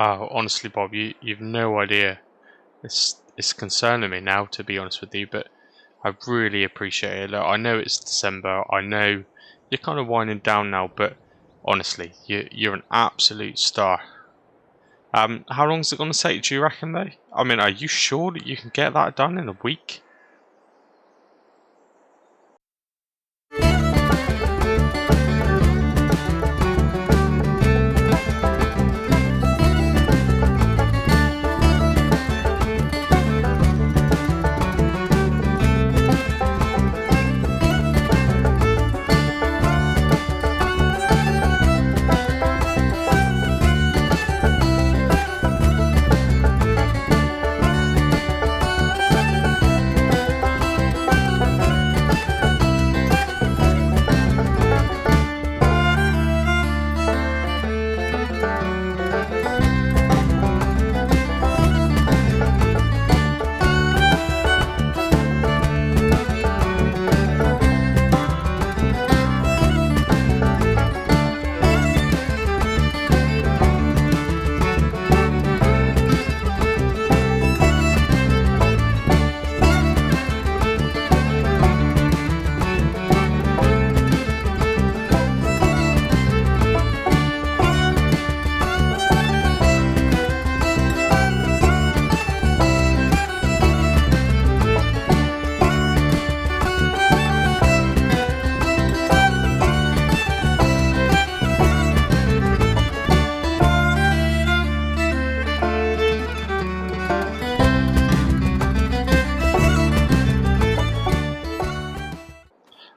Oh, honestly, Bob, you've no idea. It's concerning me now, to be honest with you, but I really appreciate it. Look, I know it's December. I know you're kind of winding down now, but honestly, you're an absolute star. How long is it going to take, do you reckon, though? I mean, are you sure that you can get that done in a week?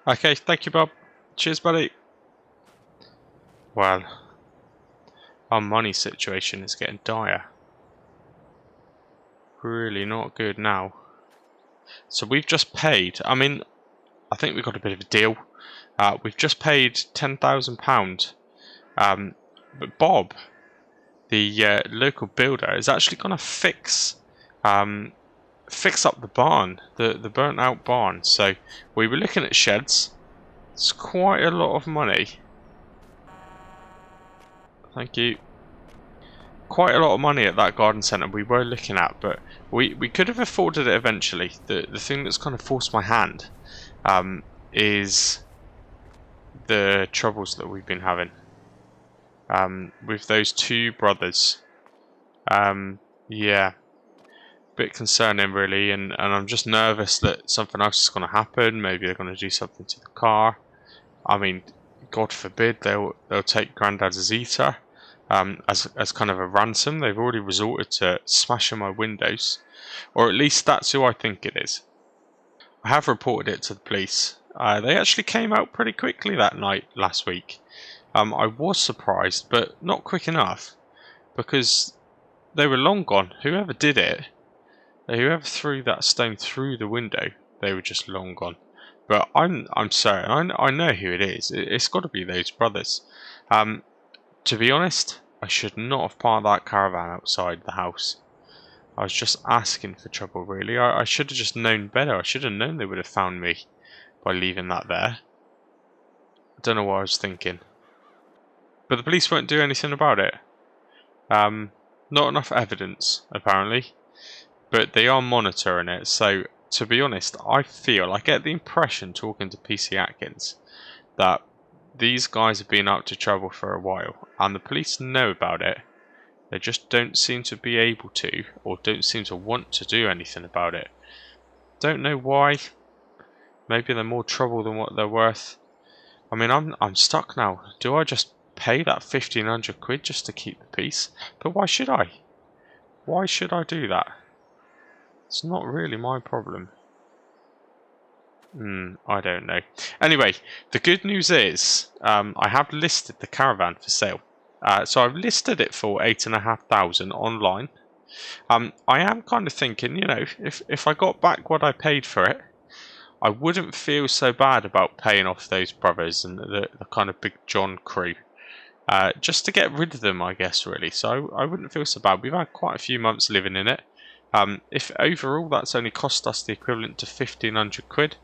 Okay, thank you, Bob. Cheers, buddy. Well, our money situation is getting dire. Really not good now. So we've just paid, I mean, I think we got a bit of a deal. We've just paid £10,000. But Bob, the local builder, is actually going to fix up the barn, the burnt out barn. So we were looking at sheds. It's quite a lot of money. Thank you. Quite a lot of money at that garden centre we were looking at, but we could have afforded it eventually. The thing that's kind of forced my hand is the troubles that we've been having with those two brothers. Yeah, bit concerning really, and I'm just nervous that something else is going to happen. Maybe they're going to do something to the car. I mean, God forbid they'll take Grandad's Zeta as kind of a ransom. They've already resorted to smashing my windows, or at least that's who I think it is. I have reported it to the police. They actually came out pretty quickly that night last week. I was surprised, but not quick enough, because they were long gone. Whoever did it, whoever threw that stone through the window, they were just long gone. But I'm certain, I know who it is. It's got to be those brothers. To be honest, I should not have parked that caravan outside the house. I was just asking for trouble, really. I should have just known better. I should have known they would have found me by leaving that there. I don't know what I was thinking. But the police won't do anything about it. Not enough evidence, apparently. But they are monitoring it, so to be honest, I get the impression, talking to PC Atkins, that these guys have been out to trouble for a while, and the police know about it. They just don't seem to be able to, or don't seem to want to do anything about it. Don't know why. Maybe they're more trouble than what they're worth. I mean, I'm stuck now. Do I just pay that 1,500 quid just to keep the peace? But why should I? Why should I do that? It's not really my problem. I don't know. Anyway, the good news is I have listed the caravan for sale. So I've listed it for 8,500 online. I am kind of thinking, you know, if I got back what I paid for it, I wouldn't feel so bad about paying off those brothers and the kind of Big John crew. Just to get rid of them, I guess, really. So I wouldn't feel so bad. We've had quite a few months living in it. If overall that's only cost us the equivalent to 1,500 quid,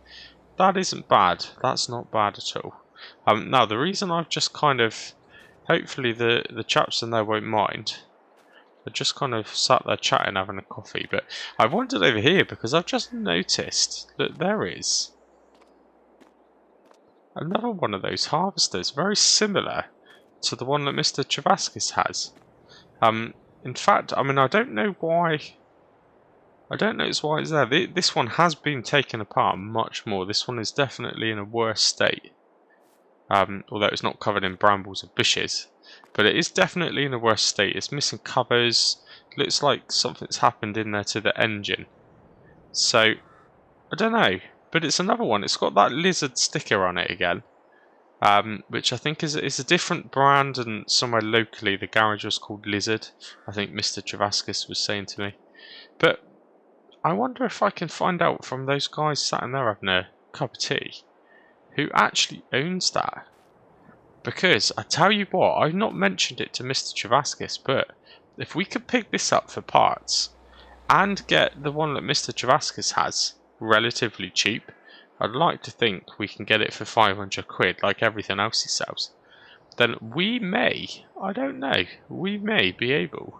that isn't bad. That's not bad at all. Now, the reason I've just kind of... Hopefully the chaps in there won't mind. They're just kind of sat there chatting, having a coffee. But I've wandered over here because I've just noticed that there is another one of those harvesters, very similar to the one that Mr. Travaskis has. In fact, I mean, I don't know why. I don't know why it's there. This one has been taken apart much more. This one is definitely in a worse state. Although it's not covered in brambles or bushes. But it is definitely in a worse state. It's missing covers. Looks like something's happened in there to the engine. So, I don't know. But it's another one. It's got that lizard sticker on it again. Which I think is a different brand, and somewhere locally the garage was called Lizard. I think Mr. Travaskis was saying to me. But I wonder if I can find out from those guys sat in there having a cup of tea who actually owns that. Because I tell you what, I've not mentioned it to Mr. Travaskis, but if we could pick this up for parts and get the one that Mr. Travaskis has relatively cheap, I'd like to think we can get it for 500 quid like everything else he sells. Then we may, I don't know, we may be able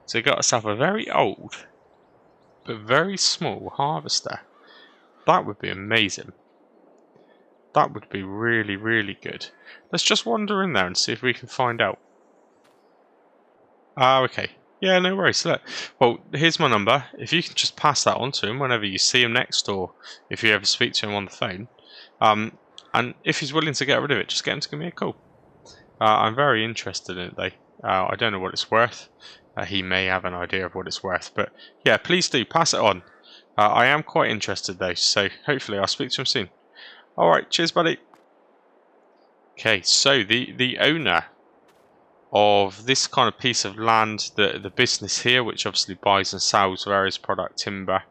to get ourselves a very old but very small harvester. That would be amazing. That would be really, really good. Let's just wander in there and see if we can find out. Okay. Yeah, no worries. Look, well, here's my number. If you can just pass that on to him whenever you see him next, or if you ever speak to him on the phone. And if he's willing to get rid of it, just get him to give me a call. I'm very interested in it, though. I don't know what it's worth. He may have an idea of what it's worth. But yeah, please do pass it on. I am quite interested, though, so hopefully I'll speak to him soon. Alright, cheers, buddy. Okay, so the owner of this kind of piece of land, the business here, which obviously buys and sells various product timber,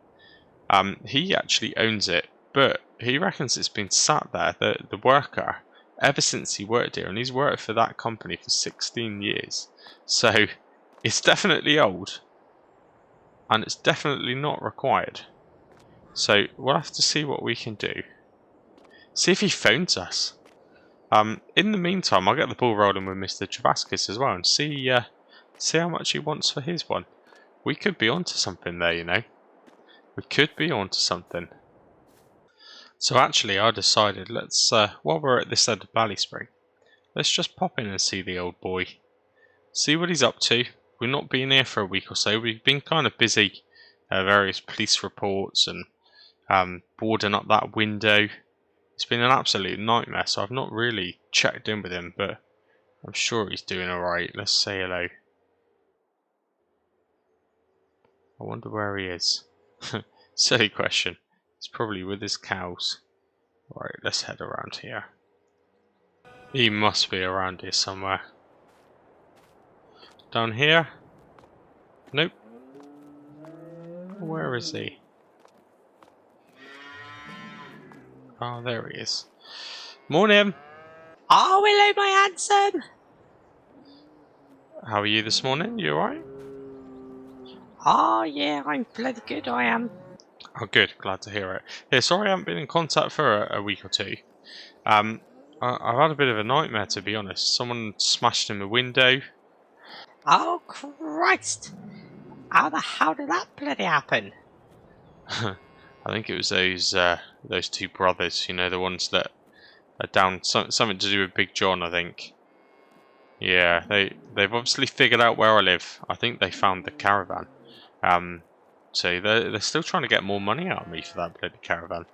he actually owns it, but he reckons it's been sat there, the worker, ever since he worked here, and he's worked for that company for 16 years. So it's definitely old, and it's definitely not required. So we'll have to see what we can do. See if he phones us. In the meantime, I'll get the ball rolling with Mr. Travaskis as well and see how much he wants for his one. We could be onto something there, you know. We could be onto something. So actually, I decided, let's while we're at this end of BallySpring, let's just pop in and see the old boy. See what he's up to. We've not been here for a week or so. We've been kind of busy, various police reports and boarding up that window. It's been an absolute nightmare, so I've not really checked in with him, but I'm sure he's doing alright. Let's say hello. I wonder where he is. Silly question. He's probably with his cows. Right, let's head around here. He must be around here somewhere. Down here? Nope. Where is he? Oh, there he is. Morning! Oh, hello, my handsome! How are you this morning? You alright? Oh, yeah, I'm bloody good, I am. Oh, good. Glad to hear it. Yeah, sorry I haven't been in contact for a week or two. I've had a bit of a nightmare, to be honest. Someone smashed in the window. Oh, Christ! How the hell did that bloody happen? I think it was those two brothers, you know, the ones that are down, something to do with Big John, I think. Yeah, they've obviously figured out where I live. I think they found the caravan. So they're still trying to get more money out of me for that bloody caravan.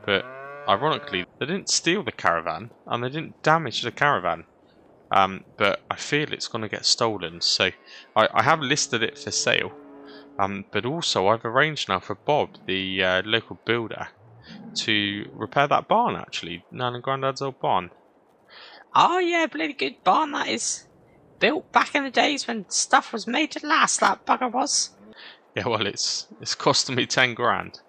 But ironically, they didn't steal the caravan and they didn't damage the caravan. But I feel it's going to get stolen, so I have listed it for sale. But also I've arranged now for Bob, the local builder, to repair that barn, actually. Nan and Grandad's old barn. Oh, yeah, bloody good barn that is. Built back in the days when stuff was made to last, that bugger was. Yeah, well, it's costing me 10 grand.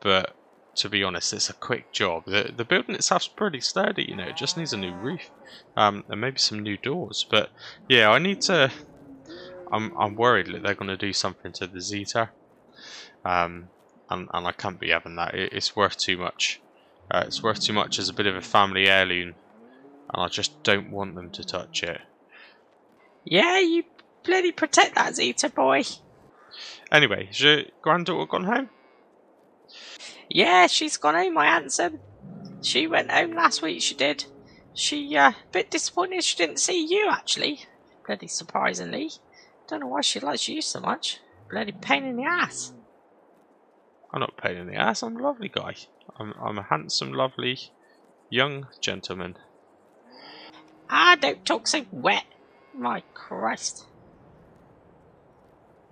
But to be honest, it's a quick job. The building itself's pretty sturdy, you know. It just needs a new roof, and maybe some new doors. But yeah, I need to. I'm worried that they're going to do something to the Zeta, and I can't be having that. It's worth too much. It's worth too much as a bit of a family heirloom, and I just don't want them to touch it. Yeah, you bloody protect that Zeta boy. Anyway, has your granddaughter gone home? Yeah, she's gone home, my handsome. She went home last week, she did. She, a bit disappointed she didn't see you, actually. Bloody surprisingly. Don't know why she likes you so much. Bloody pain in the ass. I'm not a pain in the ass, I'm a lovely guy. I'm a handsome, lovely, young gentleman. Ah, don't talk so wet. My Christ.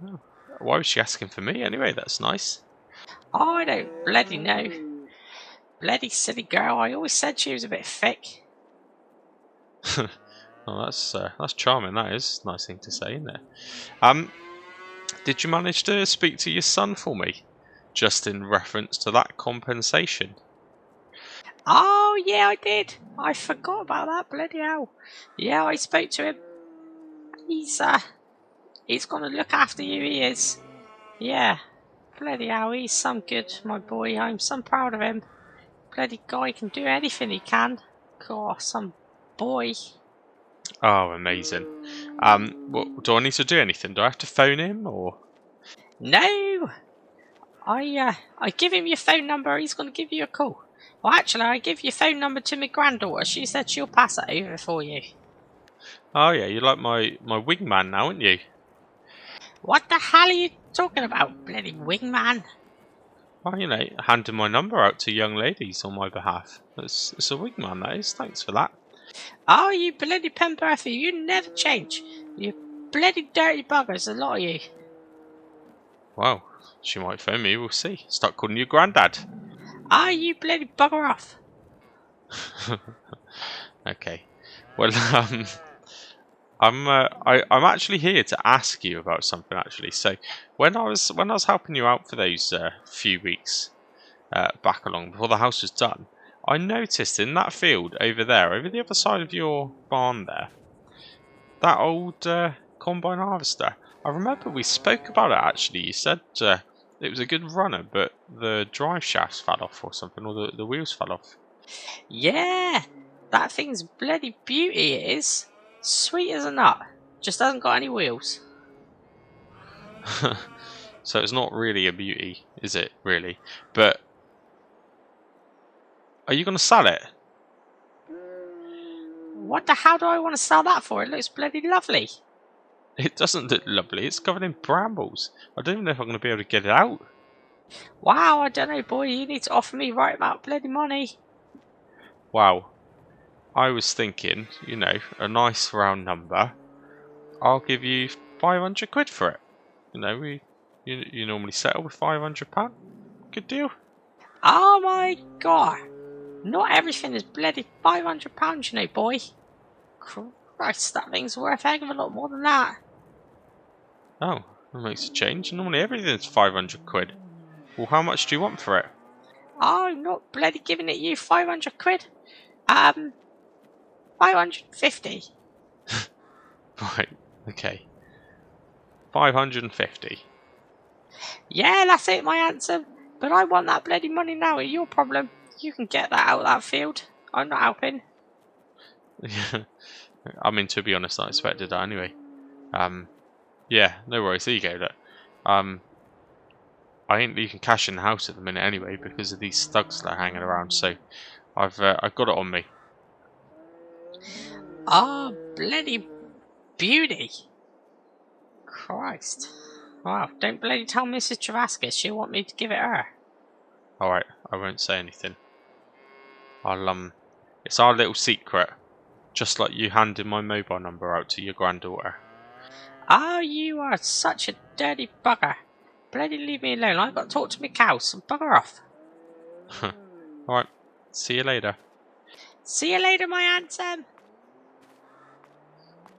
Oh. Why was she asking for me anyway? That's nice. Oh, I don't bloody know. Bloody silly girl, I always said she was a bit thick. Oh, that's charming. That is a nice thing to say, isn't it? Did you manage to speak to your son for me, just in reference to that compensation? Oh, yeah, I did. I forgot about that, bloody hell. Yeah, I spoke to him. He's gonna look after you, he is. Yeah, bloody hell, he's some good, my boy. I'm so proud of him. Bloody guy can do anything he can. God, some boy. Oh, amazing. Do I need to do anything? Do I have to phone him or? No! I give him your phone number, he's gonna give you a call. Well, actually, I give your phone number to my granddaughter. She said she'll pass it over for you. Oh yeah, you're like my wingman now, aren't you? What the hell are you talking about, bloody wingman? Well, handing my number out to young ladies on my behalf. It's a wingman, that is. Thanks for that. Oh, you bloody Penberthy, you never change. You bloody dirty buggers, a lot of you. Well, she might phone me. We'll see. Start calling you granddad. Ah, you bloody bugger off. Okay. Well, I'm actually here to ask you about something. Actually, so when I was helping you out for those few weeks back along before the house was done, I noticed in that field over there, over the other side of your barn there, that old combine harvester. I remember we spoke about it actually. You said it was a good runner, but the drive shafts fell off or something, or the wheels fell off. Yeah, that thing's bloody beauty, it is. Sweet as a nut. Just hasn't got any wheels. So it's not really a beauty, is it? Really? But are you going to sell it? What the hell do I want to sell that for? It looks bloody lovely. It doesn't look lovely. It's covered in brambles. I don't even know if I'm going to be able to get it out. Wow, I don't know, boy. You need to offer me right about bloody money. Wow. I was thinking, a nice round number. I'll give you 500 quid for it. You normally settle with £500. Good deal. Oh my god. Not everything is bloody £500, you know, boy. Christ, that thing's worth a heck of a lot more than that. Oh, that makes a change. Normally everything's 500 quid. Well, how much do you want for it? Oh, I'm not bloody giving it you 500 quid. 550. Right, okay. 550. Yeah, that's it, my answer. But I want that bloody money now. It's your problem. You can get that out of that field. I'm not helping. I mean, to be honest, I expected that anyway. Yeah, no worries. There you go. Look. I ain't leaving cash in the house at the minute anyway because of these thugs that are hanging around. So I've got it on me. Ah, bloody beauty. Christ. Wow, don't bloody tell Mrs. Travascus. She'll want me to give it her. Alright, I won't say anything. It's our little secret. Just like you handing my mobile number out to your granddaughter. Oh, you are such a dirty bugger. Bloody leave me alone. I've got to talk to my cows, so bugger off. Alright, see you later. See you later, my handsome.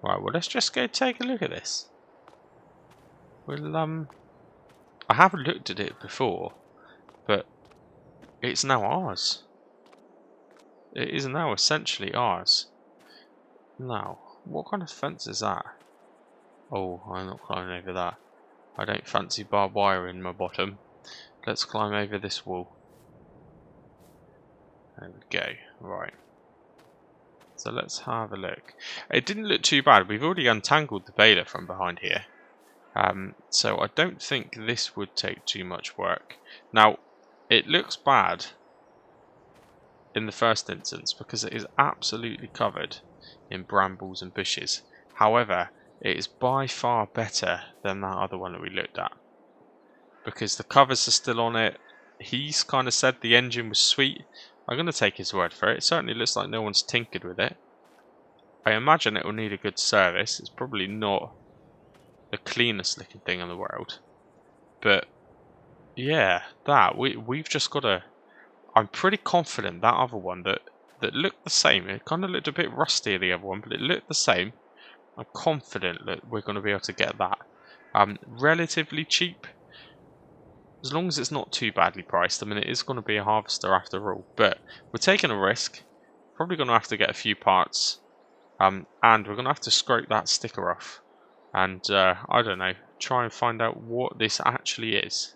Right, well, let's just go take a look at this. Well, I haven't looked at it before, but it's now ours. It is now essentially ours. Now, what kind of fence is that? Oh, I'm not climbing over that. I don't fancy barbed wire in my bottom. Let's climb over this wall. There we go. Right. So let's have a look. It didn't look too bad. We've already untangled the baler from behind here. So I don't think this would take too much work. Now, it looks bad in the first instance because it is absolutely covered in brambles and bushes. However, it is by far better than that other one that we looked at, because the covers are still on it. He's kind of said the engine was sweet. I'm going to take his word for it. It certainly looks like no one's tinkered with it. I imagine it will need a good service. It's probably not the cleanest looking thing in the world, but yeah, we've just got to. I'm pretty confident that other one that looked the same. It kind of looked a bit rusty, the other one, but it looked the same. I'm confident that we're going to be able to get that relatively cheap, as long as it's not too badly priced. I mean, it is going to be a harvester after all, but we're taking a risk. Probably going to have to get a few parts, and we're going to have to scrape that sticker off, and I don't know, try and find out what this actually is.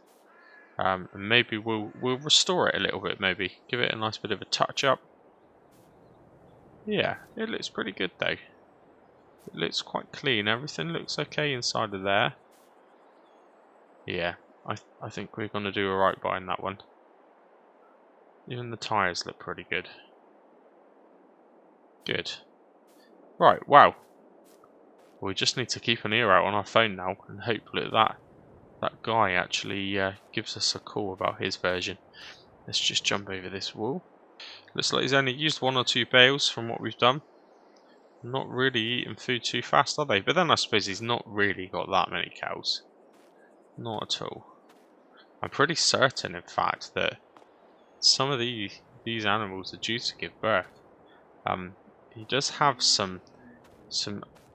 And maybe we'll restore it a little bit. Maybe give it a nice bit of a touch up. Yeah, it looks pretty good though. It looks quite clean. Everything looks okay inside of there. Yeah, I think we're going to do alright buying that one. Even the tyres look pretty good. Good. Right, wow. We just need to keep an ear out on our phone now and hope that that guy actually gives us a call about his version. Let's just jump over this wall. Looks like he's only used 1 or 2 bales from what we've done. Not really eating food too fast, are they? But then I suppose he's not really got that many cows. Not at all. I'm pretty certain, in fact, that some of these animals are due to give birth. He does have some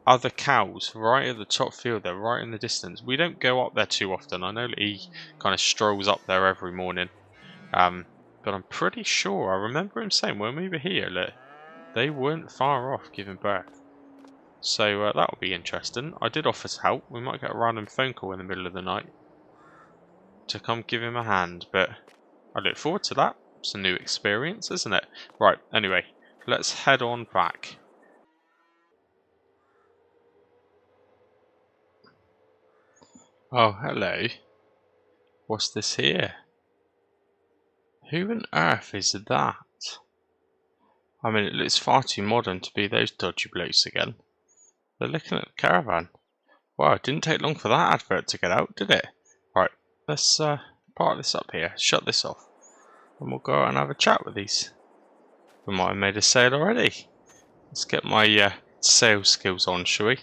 other cows right at the top field there, right in the distance. We don't go up there too often. I know that he kind of strolls up there every morning. But I'm pretty sure, I remember him saying when we were here that they weren't far off giving birth. So that'll be interesting. I did offer to help. We might get a random phone call in the middle of the night to come give him a hand, but I look forward to that. It's a new experience, isn't it? Right, anyway, let's head on back. Oh, hello. What's this here? Who on earth is that? I mean, it looks far too modern to be those dodgy blokes again. They're looking at the caravan. Wow, it didn't take long for that advert to get out, did it? Right, let's park this up here, shut this off, and we'll go out and have a chat with these. We might have made a sale already. Let's get my sales skills on, shall we?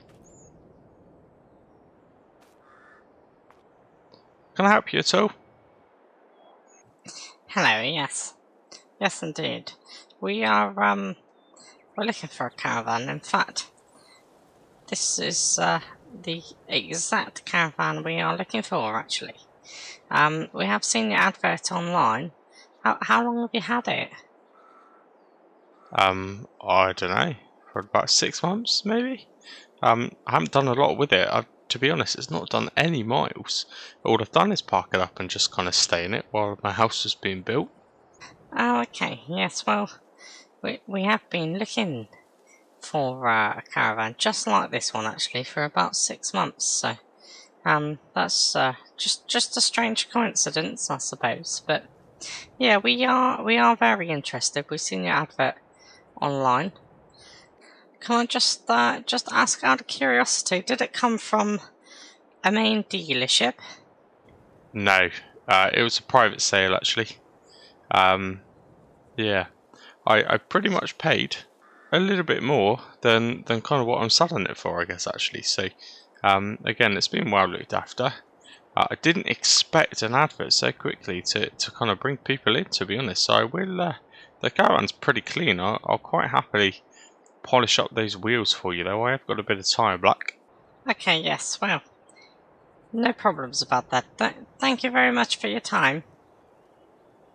Can I help you at all? Hello, yes. Yes, indeed. We're looking for a caravan. In fact, this is the exact caravan we are looking for, actually. We have seen your advert online. How long have you had it? I don't know. For about 6 months, maybe? I haven't done a lot with it. To be honest, it's not done any miles. All I've done is park it up and just kind of stay in it while my house was being built. Oh, okay. Yes, well, we have been looking for a caravan just like this one, actually, for about 6 months. So, that's just a strange coincidence, I suppose. But yeah, we are very interested. We've seen your advert online. Can I just ask out of curiosity, did it come from a main dealership? No, it was a private sale actually. Yeah, I pretty much paid a little bit more than kind of what I'm selling it for, I guess, actually. So again, it's been well looked after. I didn't expect an advert so quickly to kind of bring people in, to be honest. So I will. The caravan's pretty clean. I'll quite happily polish up those wheels for you, though. I have got a bit of tyre black. Okay, yes, well, no problems about that. Thank you very much for your time.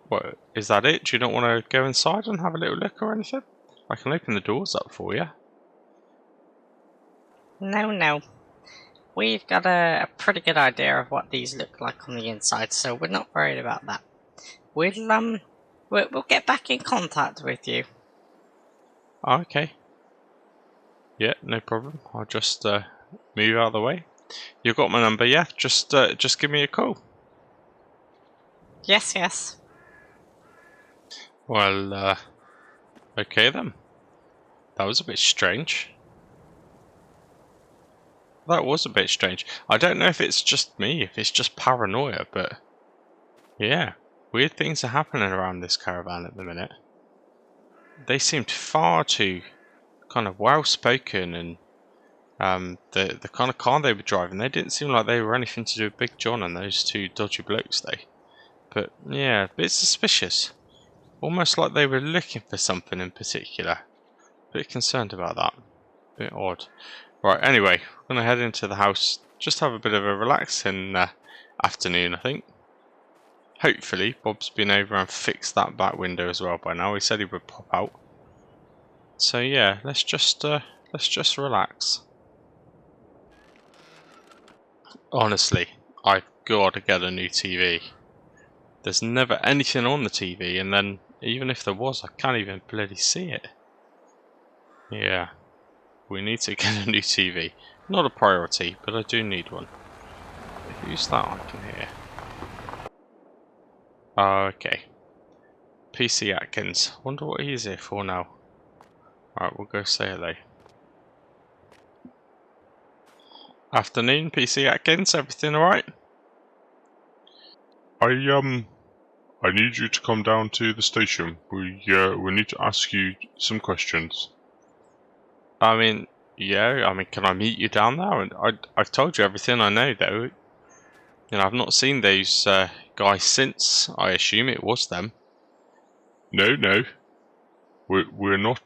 What, is that it? Do you not want to go inside and have a little look or anything? I can open the doors up for you. No. We've got a pretty good idea of what these look like on the inside, so we're not worried about that. We'll get back in contact with you. Oh, okay. Yeah, no problem. I'll just move out of the way. You got my number, yeah? Just give me a call. Yes, yes. Well, okay then. That was a bit strange. That was a bit strange. I don't know if it's just me, if it's just paranoia, but yeah, weird things are happening around this caravan at the minute. They seemed far too kind of well spoken, and the kind of car they were driving, they didn't seem like they were anything to do with Big John and those two dodgy blokes. But yeah, a bit suspicious. Almost like they were looking for something in particular. A bit concerned about that. A bit odd. Right, anyway, we're going to head into the house. Just have a bit of a relaxing afternoon, I think. Hopefully, Bob's been over and fixed that back window as well by now. He said he would pop out. So yeah, let's just relax. Honestly, I've got to get a new TV. There's never anything on the TV, and then even if there was, I can't even bloody see it. Yeah, we need to get a new TV. Not a priority, but I do need one. Who's that I can hear? Okay. PC Atkins. Wonder what he's here for now. Alright, we'll go say hello. Afternoon, PC Atkins. Everything alright? I need you to come down to the station. We need to ask you some questions. I mean, yeah. I mean, can I meet you down there? And I've told you everything I know, though. You know, I've not seen those guys since. I assume it was them. No. We're not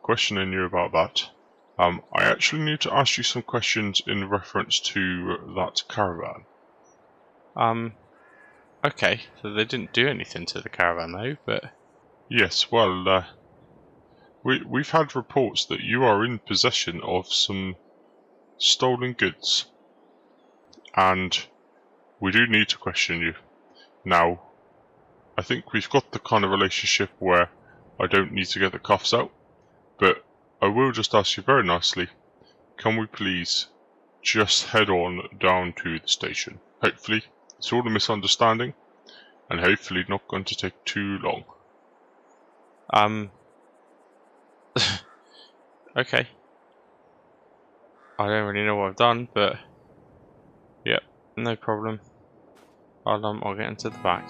questioning you about that. I actually need to ask you some questions in reference to that caravan. Okay. So they didn't do anything to the caravan, though, but... Yes, well, we've had reports that you are in possession of some stolen goods. And we do need to question you. Now, I think we've got the kind of relationship where I don't need to get the cuffs out, but I will just ask you very nicely, can we please just head on down to the station? Hopefully, it's all a misunderstanding, and hopefully not going to take too long. Okay. I don't really know what I've done, but... Yep, no problem. I'll get into the back.